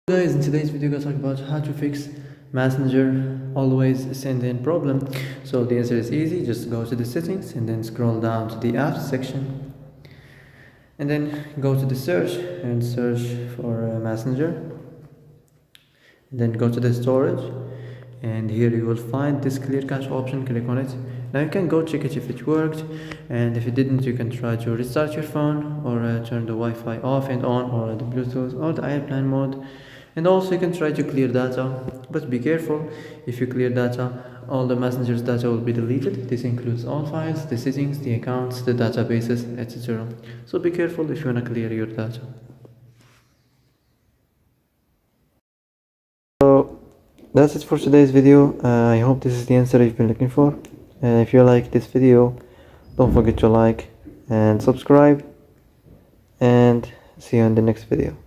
Guys, in today's video I'm going to talk about how to fix Messenger always send in problem. So the answer is easy. Just go to the settings and then scroll down to the apps section and then go to the search and search for Messenger, and then go to the storage, and here you will find this clear cache option. Click on it. Now you can go check it if it worked, and if it didn't you can try to restart your phone or turn the Wi-Fi off and on, or the Bluetooth or the airplane mode. And also you can try to clear data, but be careful. If you clear data, all the Messenger's data will be deleted. This includes all files, the settings, the accounts, the databases, etc. So be careful if you want to clear your data. So that's it for today's video. I hope this is the answer you've been looking for. If you like this video, don't forget to like and subscribe, and see you in the next video.